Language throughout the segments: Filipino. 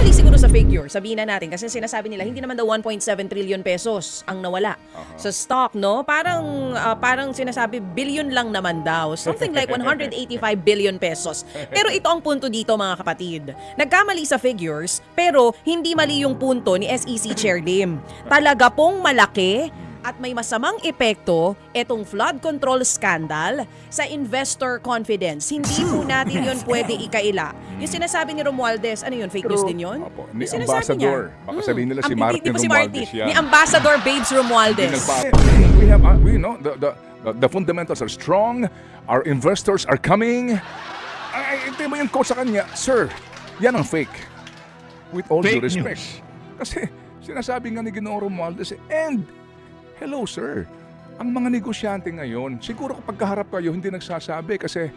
Nagkamali siguro sa figure, sabihin na natin, kasi sinasabi nila hindi naman daw 1.7 trillion pesos ang nawala sa stock, no? Parang sinasabi billion lang naman daw. Something like 185 billion pesos. Pero ito ang punto dito, mga kapatid. Nagkamali sa figures, pero hindi mali yung punto ni SEC Chair Lim. Talaga pong malaki at may masamang epekto itong flood control scandal sa investor confidence. Hindi po natin yun pwede ikaila. Yung sinasabi ni Romualdez, ano yun, fake news din yun? Opo, ni Yung sinasabi Ambassador. niya. Baka sabihin nila si Hindi Martin po si Romualdez yan. Ni Ambassador Babes Romualdez. We know the fundamentals are strong. Our investors are coming. Ay, hindi mo yung quote sa kanya, sir, yan ang fake. With all due respect. Kasi sinasabi nga ni Ginoong Romualdez, and hello sir, ang mga negosyante ngayon, siguro kapag kaharap kayo, hindi nagsasabi kasi,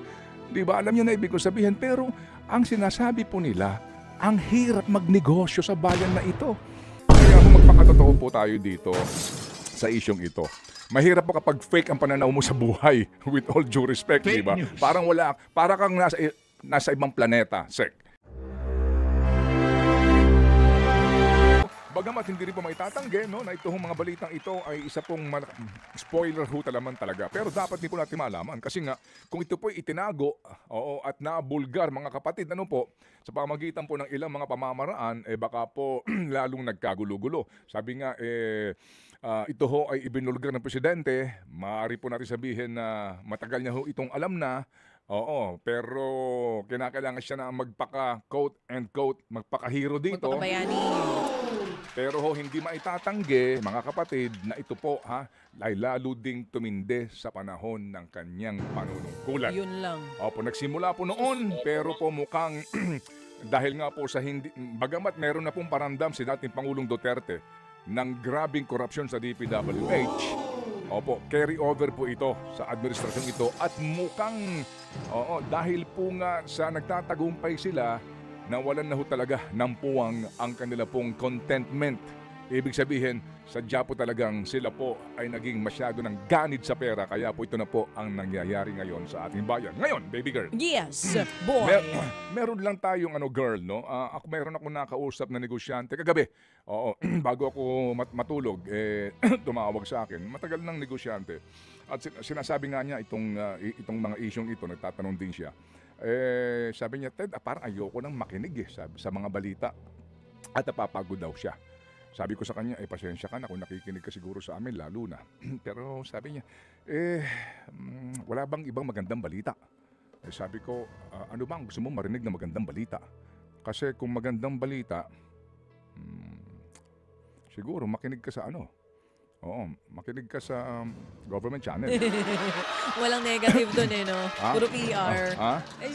di ba, alam niyo na ibig ko sabihin, pero ang sinasabi po nila, ang hirap magnegosyo sa bayan na ito. Kaya kung magpakatotoo po tayo dito sa isyong ito, mahirap po kapag fake ang pananaw mo sa buhay, with all due respect, di ba? Parang wala, para kang nasa ibang planeta, Sek. Bagamat hindi rin po maitatanggi, no, na itong mga balitang ito ay isa pong spoiler ho talaga. Pero dapat din po natin malaman kasi nga kung ito po itinago at nabulgar mga kapatid, ano po, sa pamagitan po ng ilang mga pamamaraan, baka po lalong nagkagulo-gulo. Sabi nga, ito ho ay ibinulgar ng presidente, maaari po natin sabihin na matagal niya ho itong alam na, pero kinakailangan siya na magpaka-quote and quote, magpaka-hero dito. Pero hindi maitatanggi, mga kapatid, na ito po ay lalo ding tumindi sa panahon ng kanyang panunungkulan. Yun lang. Nagsimula po noon, pero po mukhang dahil nga po sa hindi, bagamat meron na pong paramdam si dating Pangulong Duterte ng grabing korupsyon sa DPWH, carry over po ito sa administrasyon ito at mukhang, dahil po nga sa nagtatagumpay sila, nawalan na ho talaga ng puwang ang kanila pong contentment. Ibig sabihin, sadya po talagang sila po ay naging masyado ng ganid sa pera. Kaya po ito na po ang nangyayari ngayon sa ating bayan. Ngayon, baby girl. Yes, boy. Meron lang tayong girl, no? Meron ako nakausap na negosyante kagabi. Bago ako matulog, tumawag sa akin. Matagal ng negosyante. At sinasabi nga niya itong mga isyong ito, nagtatanong din siya. Sabi niya, Ted, parang ayoko nang makinig sabi, sa mga balita. At napapagod daw siya. Sabi ko sa kanya, pasensya ka na kung nakikinig ka siguro sa amin, lalo na. Pero sabi niya, wala bang ibang magandang balita? Sabi ko, ano bang gusto mo marinig na magandang balita? Kasi kung magandang balita, siguro makinig ka sa makinig ka sa government channel. Walang negative doon no? Puro PR.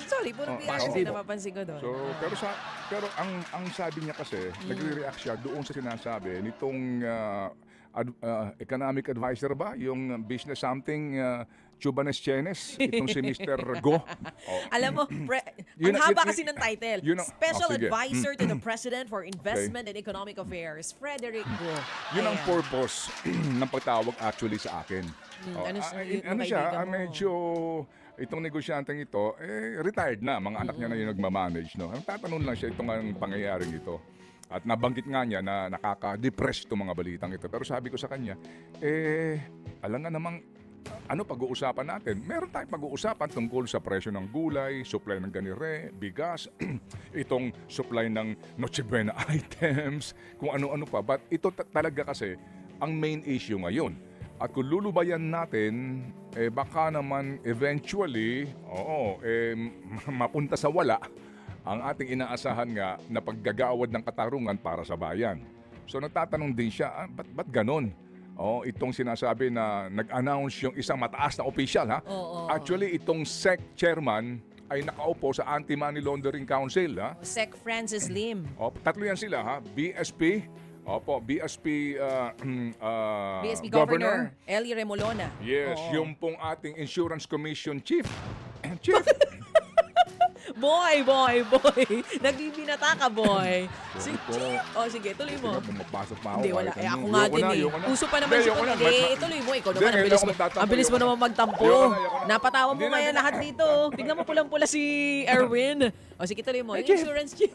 Sorry, puro PR kasi napapansin ko doon. So, pero ang sabi niya kasi, nagre-react siya doon sa sinasabi nitong economic advisor ba? Yung business something, Chubanes Chenes, itong si Mr. Go. Alam mo, ang haba kasi ng title. Special Advisor to the President for Investment and Economic Affairs, Frederick Go. Yun ang purpose ng pagtawag actually sa akin. Medyo itong negosyanteng ito, retired na. Mga anak niya na yung nagmamanage. No? Ang tatanong lang siya itong ang pangyayaring ito. At nabanggit nga niya na nakaka-depress itong mga balitang ito. Pero sabi ko sa kanya, alam nga namang pag-uusapan natin? Meron tayong pag-uusapan tungkol sa presyo ng gulay, supply ng ganire, bigas, itong supply ng Noche Buena items, kung ano-ano pa. But ito talaga kasi ang main issue ngayon. At kung lulubayan natin, baka naman eventually, mapunta sa wala ang ating inaasahan nga na paggagawad ng katarungan para sa bayan. So nagtatanong din siya, ba't ganon? Itong sinasabi na nag-announce yung isang mataas na official Actually, itong SEC chairman ay nakaupo sa Anti-Money Laundering Council SEC Francis Lim. Tatlo yan sila BSP, BSP Governor Eli Remolona. Yes, yung pong ating Insurance Commission Chief. Boy. Nagbibinata ka, boy. Sige, tuloy mo. Mapasok pa ako. Hindi, wala. Ako nga din Uso pa naman siya. Tuloy mo. Ikaw naman, ang bilis mo naman magtampo. Napatawa mo kaya lahat dito. Tignan mo pulang-pula si Erwin. Sige, tuloy mo. Insurance chief.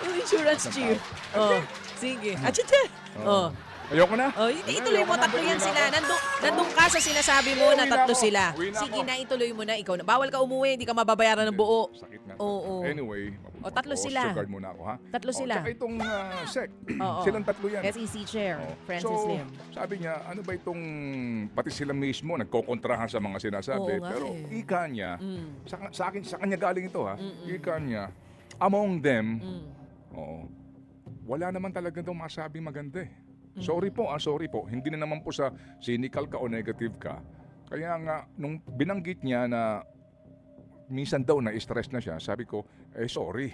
Yung insurance chief. Oh, sige. Achite. Oh. Ayoko na. Oh, ituloy mo, tatlo yan sila. Nandun ka sa sinasabi mo na tatlo sila. Sige na, ituloy mo na. Ikaw na. Bawal ka umuwi, hindi ka mababayaran ng buo. Sakit na. Oo. Anyway, tatlo sila. Sugar muna ako, ha? Tatlo sila. Tsaka itong SEC. Oo. Silang tatlo yan. SEC Chair, Francis So, Lim. sabi niya, ano ba itong, pati sila mismo, nagkokontrahan sa mga sinasabi. Oo nga Pero eh. ika niya, sa kanya galing ito, ha? Ika niya, among them, wala naman talaga daw masabing maganda eh. Sorry po. Hindi na naman po sa cynical ka o negative ka. Kaya nga, nung binanggit niya na minsan daw na-stress na siya, sabi ko, sorry.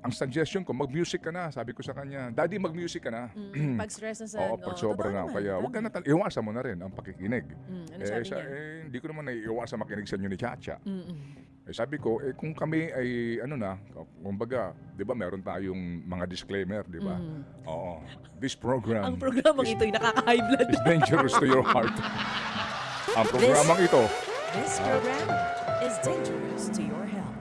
Ang suggestion ko, mag-music ka na. Sabi ko sa kanya, Daddy, mag-music ka na. Pag-stress na sa... Pag sobra na. Kaya huwag ka na iwasan mo na rin ang pakikinig. Ano sabi niya? Hindi ko naman naiiwasan makinig sa inyo ni Chacha. Sabi ko, kung kami ay, kumbaga, di ba meron tayong mga disclaimer, di ba? Oo. This program... Ang programang ito'y nakaka-high blood. ...is dangerous to your heart. Ang programang ito... This program is dangerous to your health.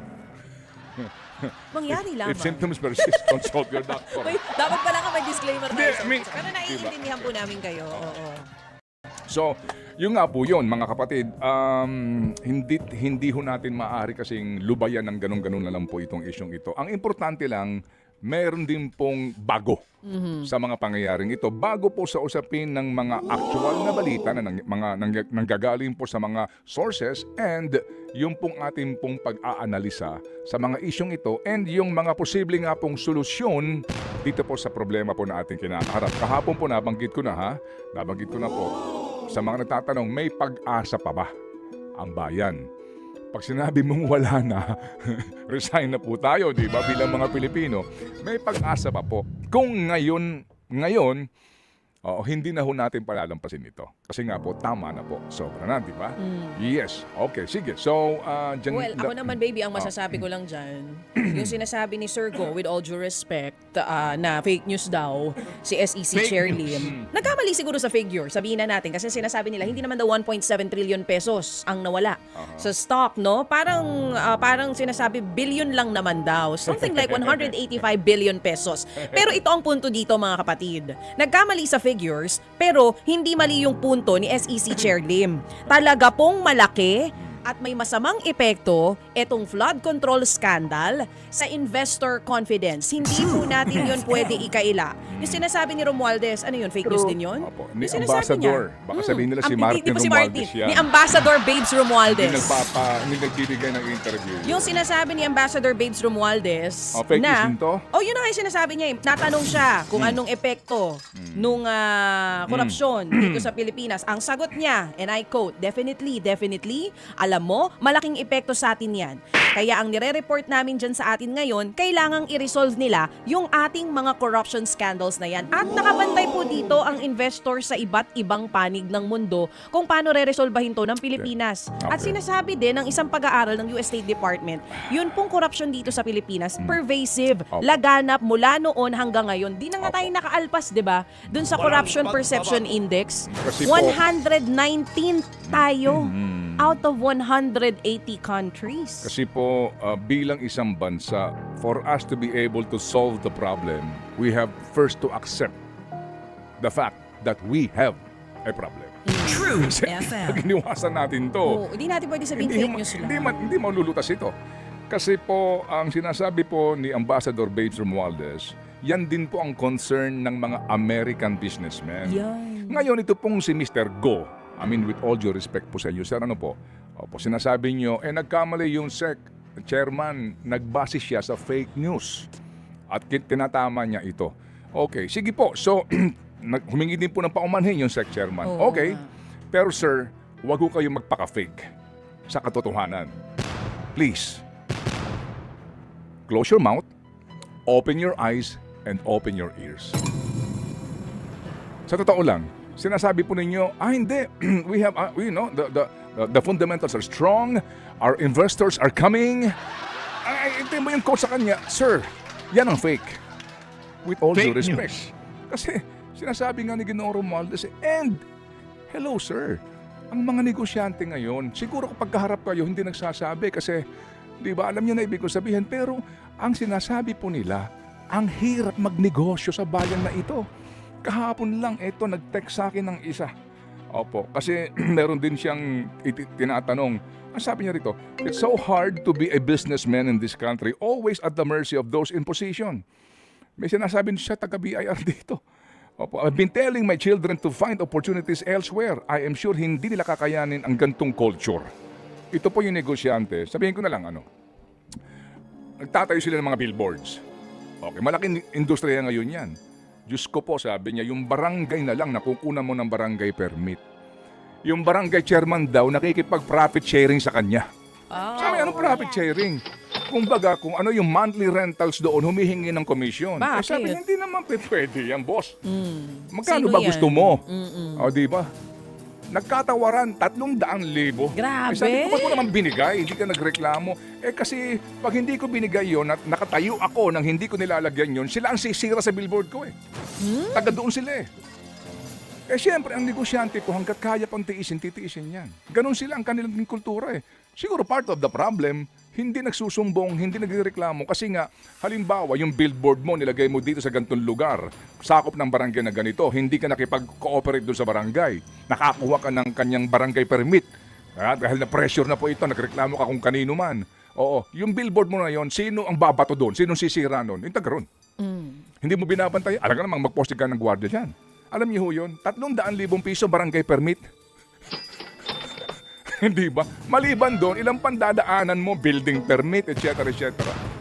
Mangyari lamang. If symptoms persist, consult your doctor. Wait, dapat pala ka may disclaimer tayo. Pero diba? naiintindihan po namin kayo. Oo. So, yung nga po yun, mga kapatid, hindi ho natin maaari kasing lubayan ng ganun-ganun na lang po itong isyong ito. Ang importante lang, meron din pong bago sa mga pangyayaring ito. Bago po sa usapin ng mga actual na balita na nanggagaling po sa mga sources and yung pong ating pong pag-aanalisa sa mga isyong ito and yung mga posible nga pong solusyon dito po sa problema po na ating kinakaharap. Kahapon po nabanggit ko na po sa mga nagtatanong, may pag-asa pa ba ang bayan? Pag sinabi mong wala na, resign na po tayo, di ba? Bilang mga Pilipino, may pag-asa pa po. Kung ngayon, hindi na ho natin palalampasin ito. Kasi nga po, tama na po. Sobra na, di ba? Yes. Okay, sige. So, ako naman, baby, ang masasabi ko lang dyan, yung sinasabi ni Sir Go, with all due respect, na fake news daw, si SEC Chair Lim. Nagkamali siguro sa figure, sabihin na natin, kasi sinasabi nila, hindi naman daw 1.7 trillion pesos ang nawala sa stock, no? Parang sinasabi, billion lang naman daw. Something like 185 billion pesos. Pero ito ang punto dito, mga kapatid. Nagkamali sa figures, pero hindi mali yung punto ni SEC Chair Lim. Talaga pong malaki at may masamang epekto itong flood control scandal sa investor confidence. Hindi po natin yun pwede ikaila. Yung sinasabi ni Romualdez, ano yun? Fake news din yun? Opo, ni Ambassador. Baka sabihin nila si Martin Romualdez yan. Ni Ambassador Babes Romualdez. Hindi nagbibigay ng interview. Yung sinasabi ni Ambassador Babes Romualdez fake news din to? yun na nga yung sinasabi niya. Natanong siya kung anong epekto nung korupsyon dito sa Pilipinas. Ang sagot niya, and I quote, definitely, alam mo, malaking epekto sa atin yan. Kaya ang nire-report namin dyan sa atin ngayon, kailangang i-resolve nila yung ating mga corruption scandals na yan. At nakabantay po dito ang investor sa iba't ibang panig ng mundo kung paano re-resolvahin to ng Pilipinas. Okay. At sinasabi din ng isang pag-aaral ng US State Department, yun pong corruption dito sa Pilipinas, pervasive, laganap mula noon hanggang ngayon. Di na nga tayo nakaalpas, di ba? Dun sa Corruption Perception Index, 119 tayo. Out of 180 countries. Kasi po, bilang isang bansa, for us to be able to solve the problem, we have first to accept the fact that we have a problem. True FM. Pag iniwasan natin to, hindi natin pwede sabihin fake news lang. Hindi malulutas ito. Kasi po, ang sinasabi po ni Ambassador Babes Romualdez, yan din po ang concern ng mga American businessmen. Yan. Ngayon, ito pong si Mr. Go, I mean, with all due respect po sa inyo, sir, ano po? Opo, sinasabi nyo, nagkamali yung SEC chairman, nagbase siya sa fake news. At tinatama niya ito. Okay, sige po. So, humingi din po ng paumanhin yung SEC chairman. Okay. Pero sir, huwag ko kayong magpaka-fake sa katotohanan. Please, close your mouth, open your eyes, and open your ears. Sa totoo lang, sinasabi po ninyo, hindi, we have, the fundamentals are strong, our investors are coming. Ito mo yung quote sa kanya, sir, yan ang fake. With all due respect. Kasi sinasabi nga ni Ginoong Romualdez, and, hello sir, ang mga negosyante ngayon, siguro kapag kaharap kayo, hindi nagsasabi kasi, di ba, alam niyo na ibig ko sabihin, pero ang sinasabi po nila, Ang hirap magnegosyo sa bayan na ito. Kahapon lang, nag-text sa akin ng isa. Opo, kasi meron din siyang tinatanong. Ang sabi niya rito, it's so hard to be a businessman in this country, always at the mercy of those in position. May sinasabi siya, taga-BIR dito. Opo, I've been telling my children to find opportunities elsewhere. I am sure hindi nila kakayanin ang gantong culture. Ito po yung negosyante. Sabihin ko na lang, nagtatayo sila ng mga billboards. Okay, malaking industriya ngayon yan. Diyos ko po, sabi niya, yung barangay na lang nakukunan mo ng barangay permit. Yung barangay chairman daw nakikipag-profit sharing sa kanya. Sabi, anong profit sharing? Kumbaga, kung ano yung monthly rentals doon, humihingi ng komisyon. Bakit? Sabi niya, hindi naman pwede yan, boss. Magkano ba gusto mo? O, di ba? Nagkatawaran, 300,000. Grabe. Sabi ko, ba't mo naman binigay? Hindi ka nagreklamo. Kasi pag hindi ko binigay yon at nakatayo ako nang hindi ko nilalagyan yon, sila ang sisira sa billboard ko Taga doon sila siyempre, ang negosyante po, hanggat kaya pang tiisin, titiisin yan. Ganon sila ang kanilang kultura Siguro part of the problem, hindi nagsusumbong, hindi nagreklamo kasi nga, halimbawa, yung billboard mo, nilagay mo dito sa ganitong lugar, sakop ng barangay na ganito, hindi ka nakipag-cooperate doon sa barangay, nakakuha ka ng kanyang barangay permit. Dahil na pressure na po ito, nagreklamo ka kung kanino man. Oo, yung billboard mo na yon, sino ang babato doon? Sino sisira noon? Yung taga ron. Hindi mo binabantay. Alam ka namang magposte ka ng gwardiya dyan. Alam niyo ho yun, 300,000 piso barangay permit. Hindi ba? Maliban doon, ilang pandadaanan mo, building permit, etc. etc.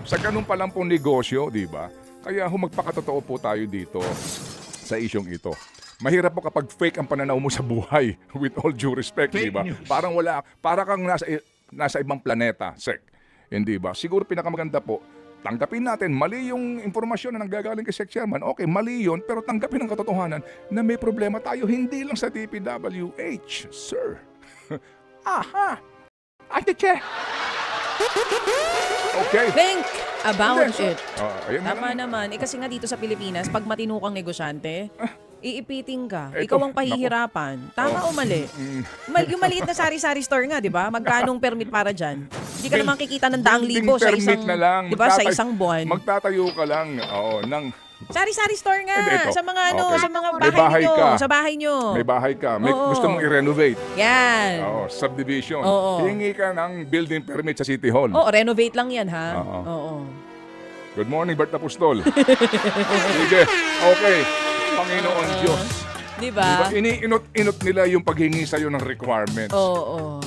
Sa ganun pa lang pong negosyo, di ba? Kaya magpakatotoo po tayo dito sa isyong ito. Mahirap po kapag fake ang pananaw mo sa buhay, with all due respect, di ba? Para kang nasa ibang planeta, Sek. Hindi ba? Siguro pinakamaganda po, tanggapin natin, mali yung informasyon na nanggagaling kay Sec Chairman. Okay, mali yun, pero tanggapin ang katotohanan na may problema tayo, hindi lang sa DPWH, sir. Aha! Ate Che! Okay. Think about Hindi, it. Ayan na Tama lang. naman. Kasi nga dito sa Pilipinas, pag matino kang negosyante, iipiting ka. Eto, Ikaw ang pahihirapan. Tama o mali? Yung maliit na sari-sari store nga, di ba? Magkanong permit para dyan? Hindi ka naman kikita ng 100,000 sa isang, na lang. di ba, sa isang buwan. Magtatayo ka lang, ng Sari-sari store nga. Hindi, ito. Sa mga Okay. sa mga May bahay bahay nyo. ka. Sa bahay nyo. may bahay ka, may Oo. gusto mong i-renovate. Yan. Subdivision. Oo. Hingi ka ng building permit sa City Hall. Oo, renovate lang yan, ha? Oo. Oo. Good morning, Bert Apostol. Sige, okay. Panginoon Diyos. Di Diba? ba? Iniinot nila yung paghingi sa'yo ng requirements. Oo.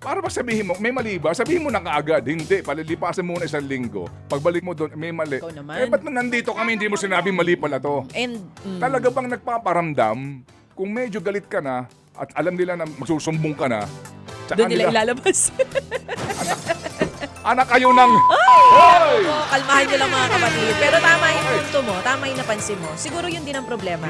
Para ba sabihin mo, may mali ba? Sabihin mo na kaagad, hindi. Palilipasan muna 1 linggo. Pagbalik mo doon, may mali. Ikaw naman. Ba't nandito kami, hindi mo sinabi mali pala to? And, Talaga bang nagpaparamdam kung medyo galit ka na at alam nila na magsusumbong ka na, tsaka doon nila ilalabas. anak kayo ng... Hoy! Oo, kalmahan nyo lang mga kapatid. Pero tama yung punto mo, tama yung napansin mo. Siguro yun din ang problema.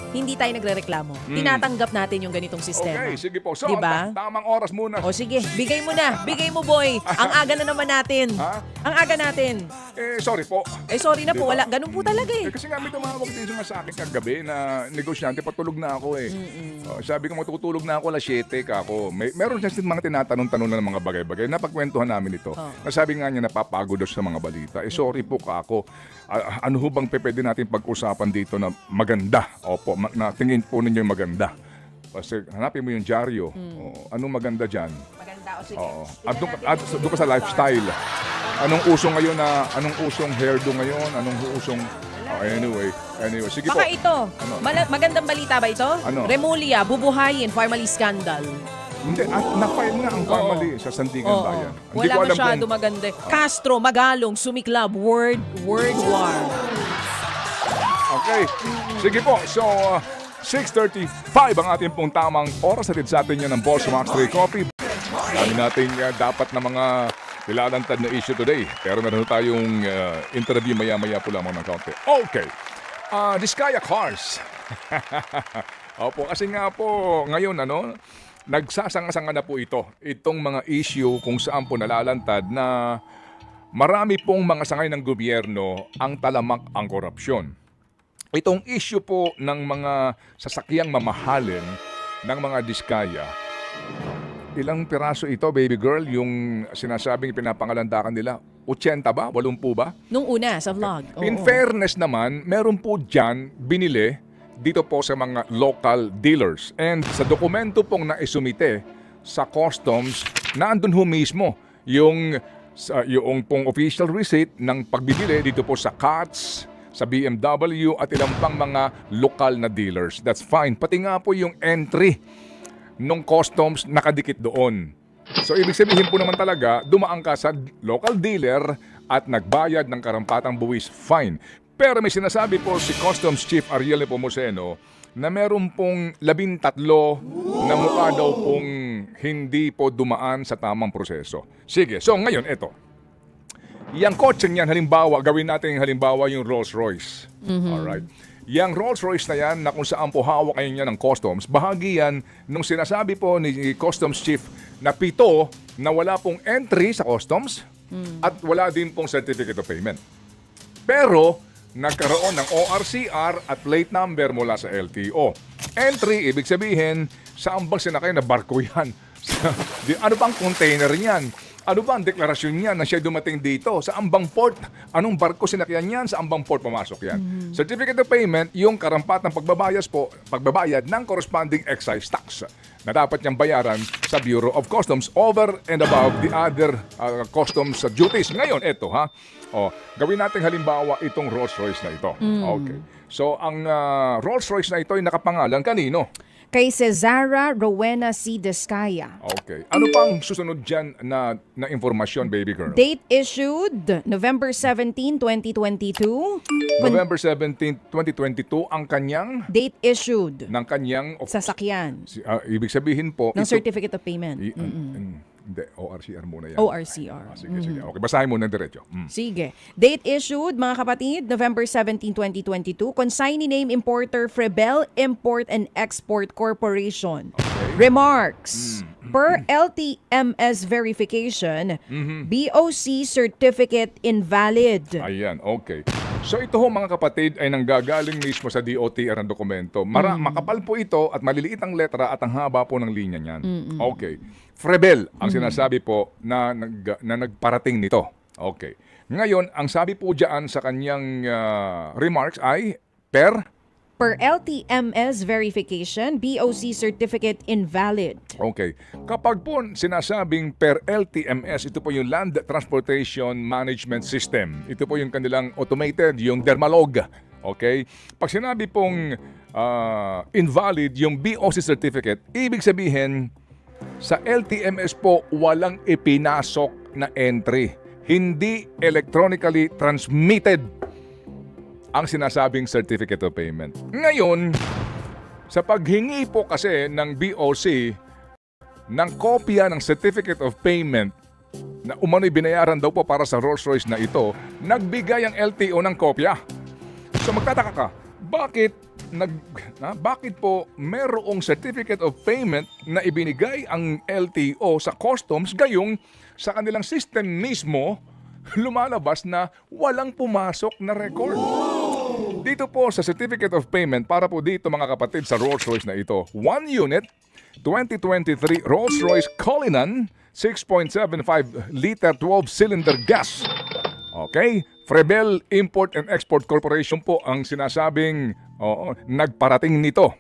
Hindi tayo nagrereklamo. Tinatanggap natin yung ganitong sistema. Okay, sige po. So, Diba? tamang oras muna. O sige, bigay mo na. Bigay mo, boy. Ang aga na naman natin. Ha? Ang aga natin. Sorry po. Sorry na po. Diba? Wala. Ganun po talaga Kasi nga may tumawag din sa akin kagabi na negosyante, patulog na ako sabi ko matutulog na ako 7:00 ka ako. Meron siya mga tinatanong-tanong na ng mga bagay-bagay. Napagkwentuhan namin ito. Nasabi nga niya napapagod daw sa mga balita. Sorry po ka ako. Ano ho bang pwede natin pag-usapan dito na maganda? Opo, na tingin po ninyo yung maganda. Kasi hanapin mo yung dyaryo. Anong maganda dyan? Maganda o sige. Oo. Doon ka sa lifestyle. Anong usong ngayon anong usong hairdo ngayon? Anong usong... Anyway, sige po. Baka ito. Ano? Magandang balita ba ito? Ano? Remulia, bubuhayin, formally scandal. Hindi, na-file na ang family sa Sandigan Bayan. Hindi Wala ko alam masyado kung... maganda. Castro, Magalong, sumiklab, word war. Okay. Sige po. So, 6:35 ang ating pong tamang oras. Hatid sa atin yan ng Boss Max 3 Coffee. Dami nating dapat na mga nilalantad na issue today. Pero meron tayong interview maya-maya po lamang ng kaunti. Okay. Diskaya Cars. Opo, kasi nga po ngayon nagsasanga-sanga na po itong mga issue kung saan po nalalantad na marami pong mga sangay ng gobyerno ang talamak ang korupsyon. Itong issue po ng mga sasakyang mamahalin ng mga diskaya, ilang piraso ito, baby girl, yung sinasabing pinapangalandakan nila? 80 ba? 80 ba? Nung una sa vlog. In Oo. fairness naman, meron po dyan binili dito po sa mga local dealers. And sa dokumento pong naisumite sa customs, naandun ho mismo yung pong official receipt ng pagbibili dito po sa CATS, sa BMW at ilang pang mga lokal na dealers. That's fine. Pati nga po yung entry nung customs nakadikit doon. So ibig sabihin po naman talaga, dumaan ka sa local dealer at nagbayad ng karampatang buwis, fine. Pero may sinasabi po si Customs Chief Ariel Nepomuceno na meron pong 13 na mukha daw pong hindi po dumaan sa tamang proseso. Sige, so ngayon, eto. Yang kotseng yan, halimbawa, gawin natin halimbawa yung Rolls Royce. Alright. Yang Rolls Royce na yan, na kung saan po hawak kayo niya ng customs, bahagi yan nung sinasabi po ni Customs Chief na 7 na wala pong entry sa customs at wala din pong certificate of payment. Pero, nagkaroon ng ORCR at plate number mula sa LTO. Entry, ibig sabihin, saan bang sinakay na barko yan? Ano bang container yan? Ano ba ang deklarasyon niya na siya dumating dito? Sa ambang port? Anong barko sinakyan niyan? Sa ambang port pumasok yan? Certificate of payment, yung karampatang pagbabayad ng corresponding excise tax na dapat niyang bayaran sa Bureau of Customs over and above the other customs duties. Ngayon, eto ha. Gawin natin halimbawa itong Rolls Royce na ito. Okay. So, ang Rolls Royce na ito ay nakapangalan kanino? Kay Cesara Rowena C. Descaya. Okay. Ano pang susunod dyan na informasyon, baby girl? Date issued November 17, 2022. November 17, 2022, ang kanyang Date issued ng kanyang sasakyan ibig sabihin po ng certificate of payment. Hindi, ORCR muna yan. ORCR. Sige. Okay, basahin mo ng diretso. Sige. Date issued, mga kapatid, November 17, 2022. Consignee name importer Frebel Import and Export Corporation. Okay. Remarks. Per LTMS verification, BOC certificate invalid. Ayan, okay. So ito ho mga kapatid ay nanggagaling mismo sa DOTR ang dokumento. Makapal po ito at maliliit ang letra at ang haba po ng linya niyan. Okay. Frebel ang sinasabi po na nagparating nito. Okay. Ngayon, ang sabi po diyan sa kanyang remarks ay per LTMS verification, BOC certificate invalid. Okay. Kapag po sinasabing per LTMS, ito po yung Land Transportation Management System. Ito po yung kanilang automated, yung Dermalog. Okay? Pag sinabi pong invalid yung BOC certificate, ibig sabihin, sa LTMS po, walang ipinasok na entry. Hindi electronically transmitted ang sinasabing certificate of payment. Ngayon, sa paghingi po kasi ng BOC ng kopya ng certificate of payment na umano'y binayaran daw po para sa Rolls Royce na ito, nagbigay ang LTO ng kopya. So magtataka ka, bakit po merong certificate of payment na ibinigay ang LTO sa customs gayong sa kanilang system mismo lumalabas na walang pumasok na record. Dito po sa certificate of payment para po dito mga kapatid sa Rolls Royce na ito, 1 unit 2023 Rolls Royce Cullinan 6.75 liter 12-cylinder gas. Okay? Frebel Import and Export Corporation po ang sinasabing nagparating nito.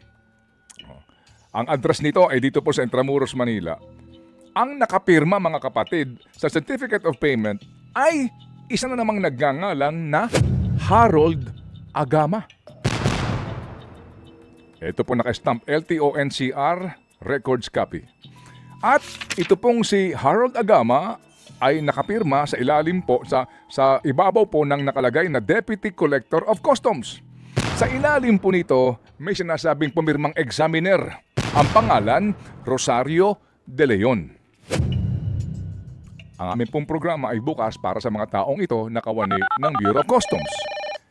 Ang address nito ay dito po sa Intramuros, Manila. Ang nakapirma mga kapatid sa certificate of payment ay isa na namang nagngangalang na Harold Agama. Ito po naka-stamp LTO-NCR records copy. At ito pong si Harold Agama ay nakapirma sa ilalim po sa ibabaw po ng nakalagay na Deputy Collector of Customs. Sa ilalim po nito may sinasabing pumirmang examiner. Ang pangalan Rosario De Leon. Ang aming pong programa ay bukas para sa mga taong ito na kawani ng Bureau of Customs.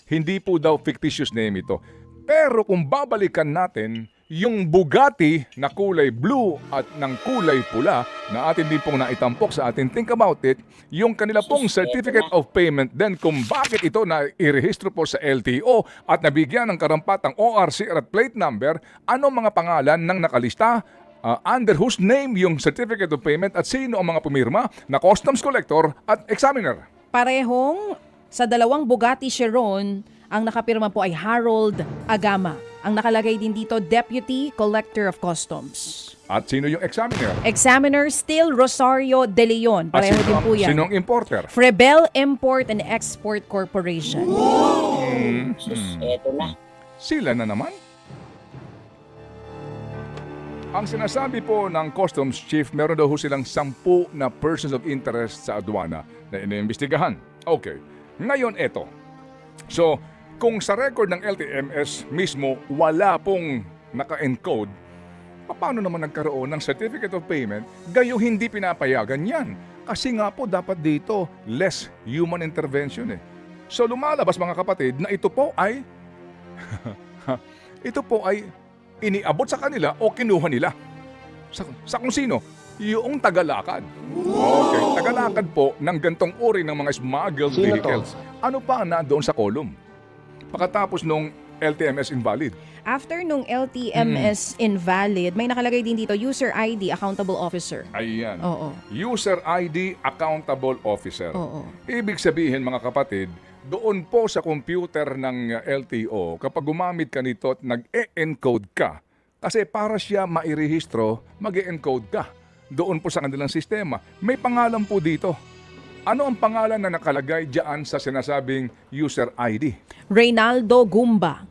Hindi po daw fictitious name ito. Pero kung babalikan natin yung Bugatti na kulay blue at ng kulay pula na atin din pong naitampok sa atin Think About It, yung kanila pong certificate of payment then kung bakit ito na irehistro po sa LTO at nabigyan ng karampatang ORCR at plate number, anong mga pangalan ng nakalista, under whose name yung certificate of payment at sino ang mga pumirma na customs collector at examiner. Parehong sa dalawang Bugatti Chiron, ang nakapirma po ay Harold Agama. Ang nakalagay din dito, Deputy Collector of Customs. At sino yung examiner? Examiner still Rosario De Leon. Pareho din po yan. Sinong importer? Frebel Import and Export Corporation. Eto na. Sila na naman. Ang sinasabi po ng Customs Chief, meron daw silang 10 na persons of interest sa aduana na iniimbestigahan. Okay. Ngayon, eto. So, kung sa record ng LTMS mismo, wala pong naka-encode, paano naman nagkaroon ng certificate of payment gayo hindi pinapayagan yan? Kasi nga po dapat dito less human intervention eh. So lumalabas mga kapatid na ito po ay iniabot sa kanila o kinuha nila. Sa kung sino? Yung tagalakad. Okay, tagalakad po ng gantong uri ng mga smuggled Sino to? vehicles. Ano pa na doon sa column? Pagkatapos nung LTMS invalid. After nung LTMS invalid, may nakalagay din dito, User ID Accountable Officer. Ayan. Oo. User ID Accountable Officer. Oo. Ibig sabihin mga kapatid, doon po sa computer ng LTO, kapag gumamit ka nito at nag-e-encode ka, kasi para siya mairehistro, mag-e-encode ka. Doon po sa kanilang sistema. May pangalan po dito. Ano ang pangalan na nakalagay diyan sa sinasabing user ID? Reynaldo Gumba.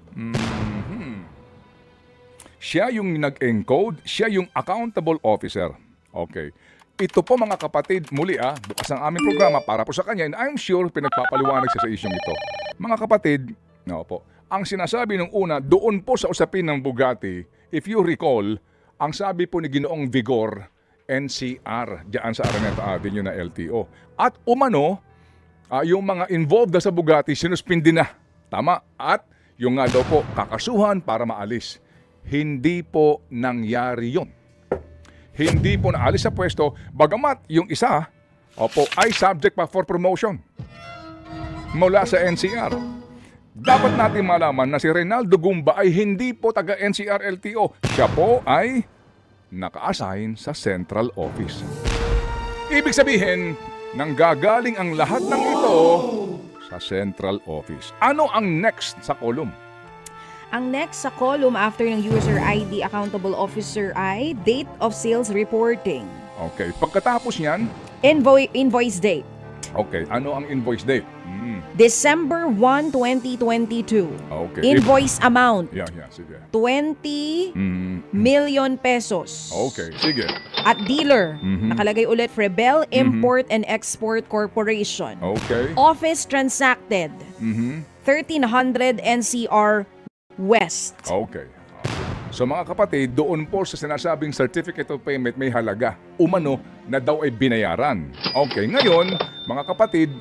Siya yung nag-encode, siya yung accountable officer. Okay. Ito po mga kapatid, muli bukas ang aming programa para po sa kanya and I'm sure pinagpapaliwanag siya sa isyong ito. Mga kapatid, ang sinasabi nung una, doon po sa usapin ng Bugatti, if you recall, ang sabi po ni Ginoong Vigor, NCR, diyan sa Araneta Avenue na LTO. At umano, yung mga involved na sa Bugatti, sinuspindi na. Tama. At yung nga daw po, kakasuhan para maalis. Hindi po nangyari yun. Hindi po naalis sa pwesto, bagamat yung isa, ay subject pa for promotion mula sa NCR. Dapat natin malaman na si Reynaldo Gumba ay hindi po taga NCR LTO. Siya po ay naka-assign sa central office. Ibig sabihin, nanggagaling ang lahat ng ito sa central office. Ano ang next sa column? Ang next sa column after ng User ID Accountable Officer ay Date of Sales Reporting. Okay. Pagkatapos niyan, Invoice date. okay. Ano ang invoice date? December 1, 2022. Okay. Invoice amount, Yeah, sige. 20 million pesos. Okay, sige. At dealer, nakalagay ulit Frebel Import and Export Corporation. Okay. Office transacted, 1300 NCR West. Okay. So mga kapatid, doon po sa sinasabing certificate of payment may halaga. Umano na daw ay binayaran. Okay, ngayon, mga kapatid,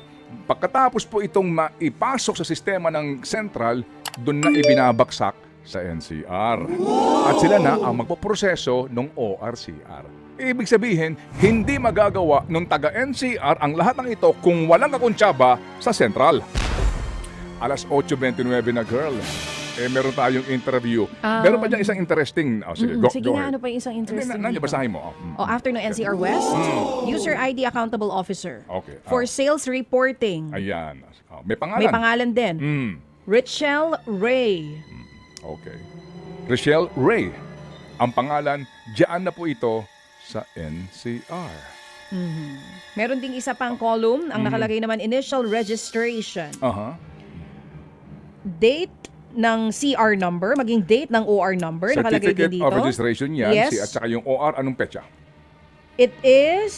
pagkatapos po itong maipasok sa sistema ng central, doon na ibinabaksak sa NCR. At sila na ang magpoproseso ng ORCR. Ibig sabihin, hindi magagawa ng taga-NCR ang lahat ng ito kung walang kakuntsaba sa central. Alas 8:29 na girl. Meron tayong interview. Meron pa dyan isang interesting. Sige, Sige go na, ahead. ano pa yung isang interesting Nandiyan, dito? basahin mo. After ng NCR West, User ID Accountable Officer. Okay. For sales reporting, Ayan. May pangalan. may pangalan din. Richelle Ray. Okay. Richelle Ray. Ang pangalan, diyan na po ito sa NCR. Meron ding isa pang column, ang nakalagay naman initial registration. Date ng CR number, maging date ng OR number, nakalagay din Certificate dito. of registration yan. Yes. At saka yung OR, anong petsa? It is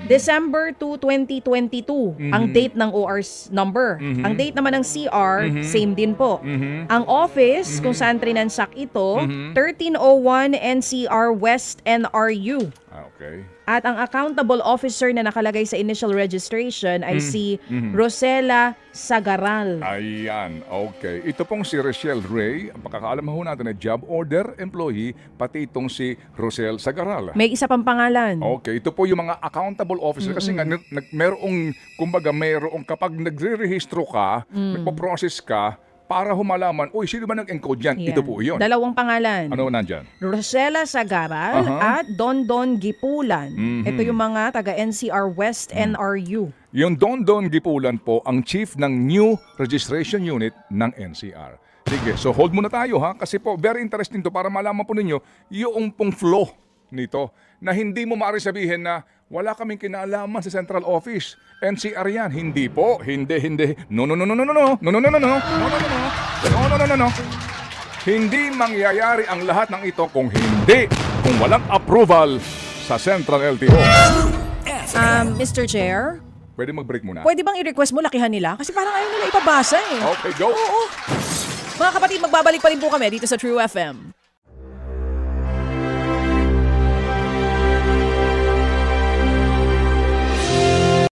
December 2, 2022, ang date ng OR number. Ang date naman ng CR, same din po. Ang office, kung saan trinansak ito, 1301 NCR West NRU. Okay. At ang accountable officer na nakalagay sa initial registration ay si Rosela Sagaral. Ayan, okay. Ito pong si Richelle Ray, ang pagkakaalam ho natin na job order employee, pati itong si Rosel Sagaral. May isa pang pangalan. Okay, ito po yung mga accountable officer kasi nga merong, kumbaga merong kapag nagre-rehistro ka, nagpo-process ka, para humalaman, uy, sino ba nag-encode yan? Yan. Ito po yun. Dalawang pangalan. Ano nandyan? Rosela Sagaral at Don Gipulan. Ito yung mga taga NCR West NRU. Yung Don Gipulan po ang chief ng new registration unit ng NCR. Sige, so hold muna tayo ha, kasi po very interesting to para malaman po ninyo yung pong flow nito na hindi mo maaari sabihin na wala kaming kinalaman sa central office. NCR yan. Hindi po. Hindi. No. Hindi mangyayari ang lahat ng ito kung walang approval sa Central LTO. Mr. Chair, Pwede mag-break muna. pwede bang i-request mo lakihan nila? Kasi parang ayaw nila ipabasa eh. Okay, go. Oo. Mga kapatid, magbabalik pa rin po kami dito sa True FM.